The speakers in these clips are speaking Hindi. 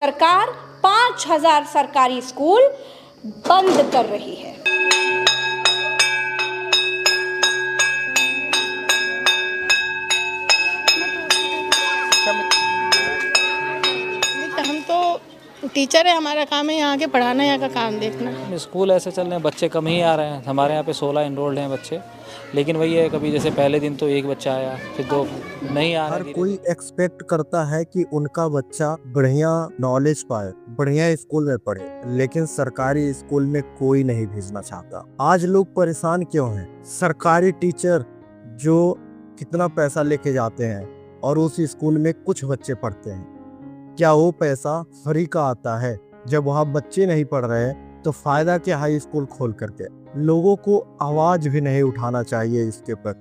सरकार 5000 सरकारी स्कूल बंद कर रही है। हम तो टीचर है, हमारा काम है यहाँ के पढ़ाना, यहाँ का काम देखना। स्कूल ऐसे चल रहे हैं, बच्चे कम ही आ रहे हैं। हमारे यहाँ पे 16 इनरोल्ड हैं बच्चे, लेकिन वही है, कभी जैसे पहले दिन तो एक बच्चा आया, फिर 2 नहीं आ रहे। हर कोई एक्सपेक्ट करता है कि उनका बच्चा बढ़िया नॉलेज पाए, बढ़िया स्कूल में पढ़े, लेकिन सरकारी स्कूल में कोई नहीं भेजना चाहता। आज लोग परेशान क्यों हैं? सरकारी टीचर जो कितना पैसा लेके जाते हैं और उस स्कूल में कुछ बच्चे पढ़ते हैं, क्या वो पैसा फ्री का आता है? जब वहाँ बच्चे नहीं पढ़ रहे हैं तो फायदा क्या है स्कूल खोल करके? लोगों को आवाज भी नहीं उठाना चाहिए इसके पर।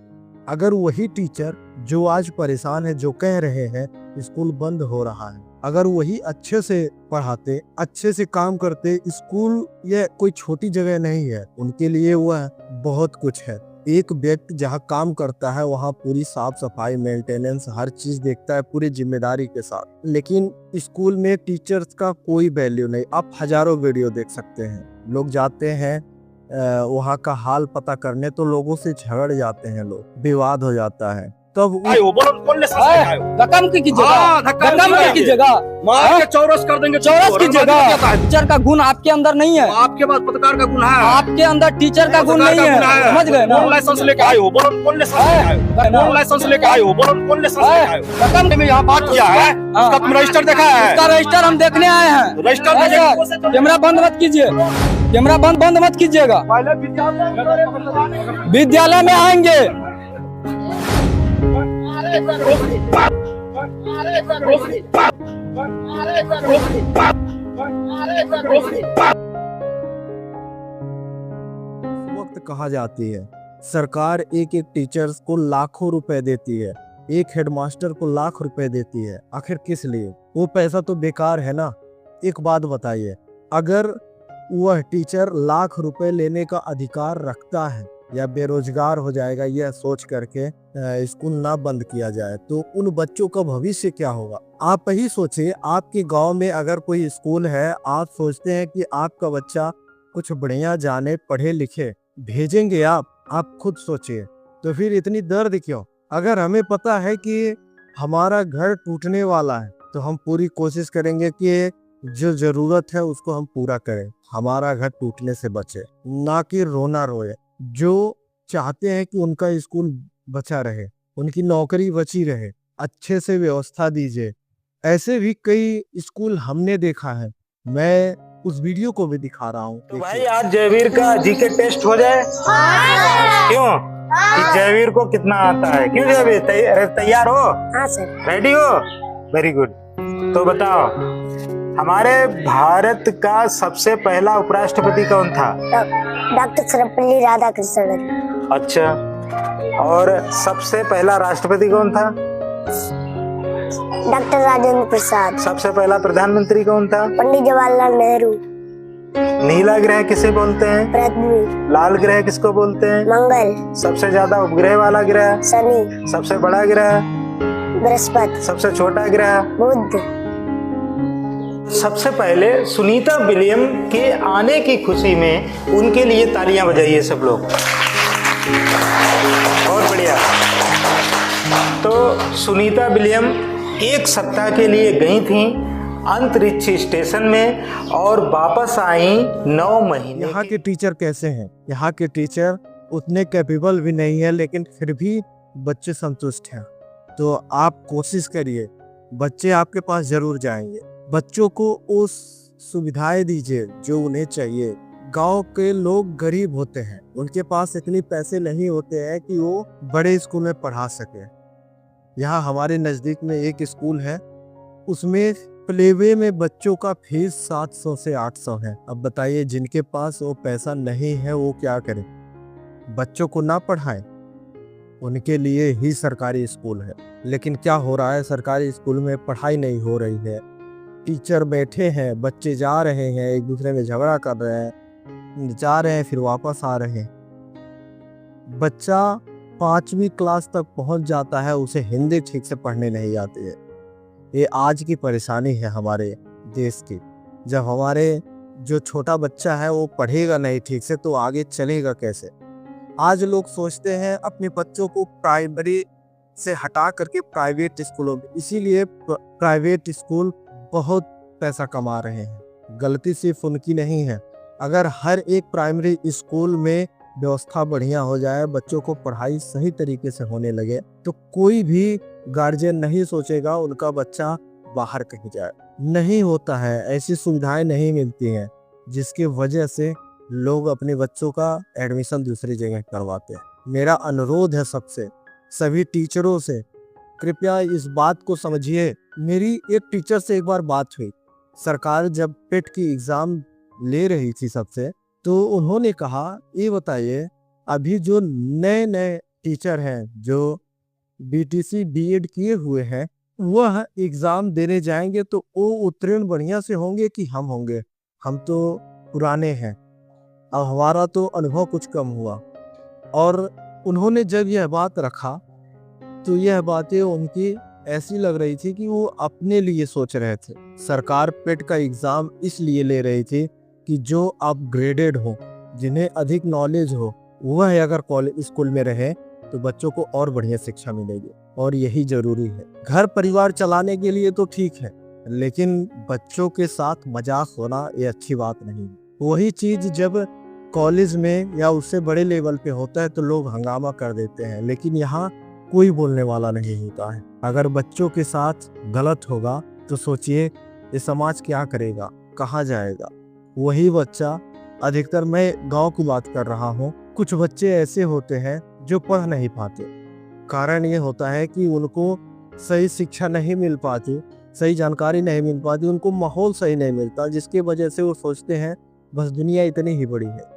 अगर वही टीचर जो आज परेशान है, जो कह रहे हैं स्कूल बंद हो रहा है, अगर वही अच्छे से पढ़ाते, अच्छे से काम करते, स्कूल ये कोई छोटी जगह नहीं है, उनके लिए वह बहुत कुछ है। एक व्यक्ति जहाँ काम करता है वहाँ पूरी साफ सफाई, मेंटेनेंस, हर चीज देखता है पूरी जिम्मेदारी के साथ। लेकिन स्कूल में टीचर्स का कोई वैल्यू नहीं। आप हजारों वीडियो देख सकते हैं, लोग जाते हैं वहाँ का हाल पता करने तो लोगों से झगड़ जाते हैं, लोग विवाद हो जाता है। तब धक्का की जगह मार के चौरस कर देंगे। चौरस की जगह टीचर का गुण आपके अंदर नहीं है, आपके पास पत्रकार का गुण है, आपके अंदर टीचर का गुण नहीं है। समझ गए ना? लाइसेंस लेके आए हो, बोलो कौन लाइसेंस लेके आए हो, बोलो कौन लाइसेंस लेके आए हो? धक्का में यहाँ बात किया है, उसका तुम रजिस्टर देखा है? उसका रजिस्टर हम देखने आए हैं। रजिस्टर कैमरा बंद मत कीजिए, कैमरा बंद मत कीजिएगा। विद्यालय में आएंगे। वक्त कहा जाती है, सरकार एक एक टीचर्स को लाखों रुपए देती है, एक हेडमास्टर को लाख रुपए देती है। आखिर किस लिए? वो पैसा तो बेकार है ना। एक बात बताइए, अगर वह टीचर लाख रुपए लेने का अधिकार रखता है या बेरोजगार हो जाएगा यह सोच करके स्कूल ना बंद किया जाए तो उन बच्चों का भविष्य क्या होगा? आप ही सोचिए, आपके गांव में अगर कोई स्कूल है, आप सोचते हैं कि आपका बच्चा कुछ बढ़िया जाने, पढ़े लिखे, भेजेंगे आप खुद सोचिए। तो फिर इतनी दर्द क्यों? अगर हमें पता है कि हमारा घर टूटने वाला है तो हम पूरी कोशिश करेंगे कि जो जरूरत है उसको हम पूरा करें, हमारा घर टूटने से बचे, ना कि रोना रोए। जो चाहते हैं कि उनका स्कूल बचा रहे, उनकी नौकरी बची रहे, अच्छे से व्यवस्था दीजिए। ऐसे भी कई स्कूल हमने देखा है, मैं उस वीडियो को भी दिखा रहा हूँ। तो भाई आज जयवीर का जीके टेस्ट हो जाए। क्यों? कि जयवीर को कितना आता है? क्यों जयवीर, तैयार हो? हाँ सर। रेडी हो? Very good. तो बताओ, हमारे भारत का सबसे पहला उपराष्ट्रपति कौन था? डॉक्टर सर्वपल्ली राधाकृष्णन। अच्छा, और सबसे पहला राष्ट्रपति कौन था? डॉक्टर राजेंद्र प्रसाद। सबसे पहला प्रधानमंत्री कौन था? पंडित जवाहरलाल नेहरू। नीला ग्रह किसे बोलते हैं? पृथ्वी। लाल ग्रह किसको बोलते हैं? मंगल। सबसे ज्यादा उपग्रह वाला ग्रह? शनि। सबसे बड़ा ग्रह? बृहस्पति। सबसे छोटा ग्रह? बुध। सबसे पहले सुनीता विलियम के आने की खुशी में उनके लिए तालियां बजाइए सब लोग। बहुत बढ़िया। तो सुनीता विलियम एक सप्ताह के लिए गई थी अंतरिक्ष स्टेशन में और वापस आई 9 महीने। यहाँ के टीचर कैसे हैं? यहाँ के टीचर उतने कैपेबल भी नहीं है, लेकिन फिर भी बच्चे संतुष्ट हैं। तो आप कोशिश करिए, बच्चे आपके पास जरूर जाएंगे। बच्चों को उस सुविधाएं दीजिए जो उन्हें चाहिए। गांव के लोग गरीब होते हैं, उनके पास इतने पैसे नहीं होते हैं कि वो बड़े स्कूल में पढ़ा सके। यहाँ हमारे नज़दीक में एक स्कूल है, उसमें प्लेवे में बच्चों का फीस 700 से 800 है। अब बताइए, जिनके पास वो पैसा नहीं है वो क्या करें? बच्चों को ना पढ़ाएं, उनके लिए ही सरकारी स्कूल है। लेकिन क्या हो रहा है, सरकारी स्कूल में पढ़ाई नहीं हो रही है। टीचर बैठे हैं, बच्चे जा रहे हैं, एक दूसरे में झगड़ा कर रहे हैं, जा रहे हैं फिर वापस आ रहे हैं। बच्चा 5वीं क्लास तक पहुंच जाता है, उसे हिंदी ठीक से पढ़ने नहीं आती है। ये आज की परेशानी है हमारे देश की। जब हमारे जो छोटा बच्चा है वो पढ़ेगा नहीं ठीक से तो आगे चलेगा कैसे। आज लोग सोचते हैं अपने बच्चों को प्राइमरी से हटा करके प्राइवेट स्कूलों में, इसीलिए प्राइवेट स्कूल बहुत पैसा कमा रहे हैं। गलती सिर्फ उनकी नहीं है। अगर हर एक प्राइमरी स्कूल में व्यवस्था बढ़िया हो जाए, बच्चों को पढ़ाई सही तरीके से होने लगे, तो कोई भी गार्जियन नहीं सोचेगा उनका बच्चा बाहर कहीं जाए। नहीं होता है, ऐसी सुविधाएं नहीं मिलती हैं, जिसकी वजह से लोग अपने बच्चों का एडमिशन दूसरी जगह करवाते हैं। मेरा अनुरोध है सबसे, सभी टीचरों से, कृपया इस बात को समझिए। मेरी एक टीचर से एक बार बात हुई, सरकार जब पेट की एग्ज़ाम ले रही थी सबसे, तो उन्होंने कहा ये बताइए अभी जो नए नए टीचर हैं जो बीटीसी बीएड किए हुए हैं, वह एग्ज़ाम देने जाएंगे तो वो उत्तीर्ण बढ़िया से होंगे कि हम होंगे? हम तो पुराने हैं, अब हमारा तो अनुभव कुछ कम हुआ। और उन्होंने जब यह बात रखा तो यह बातें उनकी ऐसी लग रही थी कि वो अपने लिए सोच रहे थे। सरकार पेट का एग्ज़ाम इसलिए ले रही थी कि जो अपग्रेडेड हो, जिन्हें अधिक नॉलेज हो, वह अगर कॉलेज स्कूल में रहे तो बच्चों को और बढ़िया शिक्षा मिलेगी, और यही जरूरी है। घर परिवार चलाने के लिए तो ठीक है, लेकिन बच्चों के साथ मजाक होना ये अच्छी बात नहीं है। वही चीज़ जब कॉलेज में या उससे बड़े लेवल पे होता है तो लोग हंगामा कर देते हैं, लेकिन यहाँ कोई बोलने वाला नहीं होता है। अगर बच्चों के साथ गलत होगा तो सोचिए ये समाज क्या करेगा, कहाँ जाएगा। वही बच्चा, अधिकतर मैं गांव की बात कर रहा हूँ, कुछ बच्चे ऐसे होते हैं जो पढ़ नहीं पाते। कारण ये होता है कि उनको सही शिक्षा नहीं मिल पाती, सही जानकारी नहीं मिल पाती, उनको माहौल सही नहीं मिलता, जिसकी वजह से वो सोचते हैं बस दुनिया इतनी ही बड़ी है।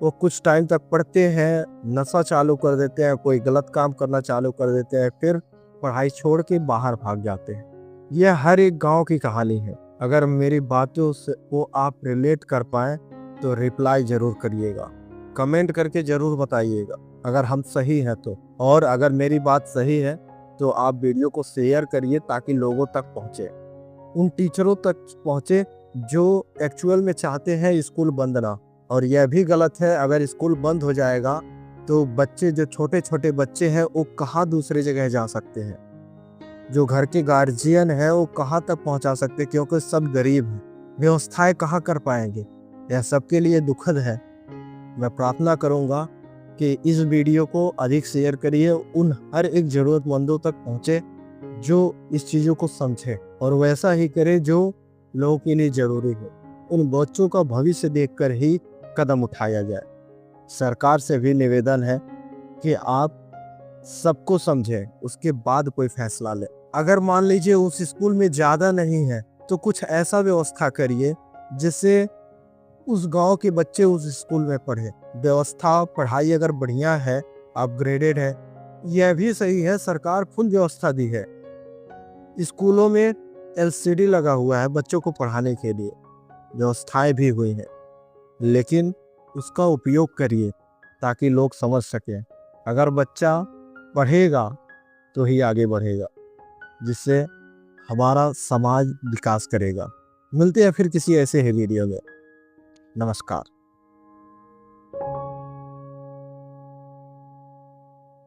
वो कुछ टाइम तक पढ़ते हैं, नशा चालू कर देते हैं, कोई गलत काम करना चालू कर देते हैं, फिर पढ़ाई छोड़ के बाहर भाग जाते हैं। यह हर एक गांव की कहानी है। अगर मेरी बातों से वो आप रिलेट कर पाएँ तो रिप्लाई ज़रूर करिएगा, कमेंट करके ज़रूर बताइएगा अगर हम सही हैं तो। और अगर मेरी बात सही है तो आप वीडियो को शेयर करिए ताकि लोगों तक पहुँचे, उन टीचरों तक पहुँचे जो एक्चुअल में चाहते हैं स्कूल बंद ना। और यह भी गलत है, अगर स्कूल बंद हो जाएगा तो बच्चे, जो छोटे छोटे बच्चे हैं, वो कहाँ दूसरी जगह जा सकते हैं, जो घर के गार्जियन हैं वो कहाँ तक पहुँचा सकते हैं, क्योंकि सब गरीब हैं, व्यवस्थाएं कहाँ कर पाएंगे। यह सबके लिए दुखद है। मैं प्रार्थना करूँगा कि इस वीडियो को अधिक शेयर करिए, उन हर एक ज़रूरतमंदों तक पहुँचे जो इस चीज़ों को समझे, और वैसा ही करे जो लोगों के लिए ज़रूरी है। उन बच्चों का भविष्य देखकर ही कदम उठाया जाए। सरकार से भी निवेदन है कि आप सबको समझें, उसके बाद कोई फैसला लें। अगर मान लीजिए उस स्कूल में ज़्यादा नहीं है तो कुछ ऐसा व्यवस्था करिए जिससे उस गांव के बच्चे उस स्कूल में पढ़े। व्यवस्था, पढ़ाई अगर बढ़िया है, अपग्रेडेड है, यह भी सही है, सरकार फुल व्यवस्था दी है। स्कूलों में LCD लगा हुआ है बच्चों को पढ़ाने के लिए, व्यवस्थाएं भी हुई हैं, लेकिन उसका उपयोग करिए ताकि लोग समझ सकें। अगर बच्चा पढ़ेगा तो ही आगे बढ़ेगा, जिससे हमारा समाज विकास करेगा। मिलते हैं फिर किसी ऐसे ही वीडियो में। नमस्कार।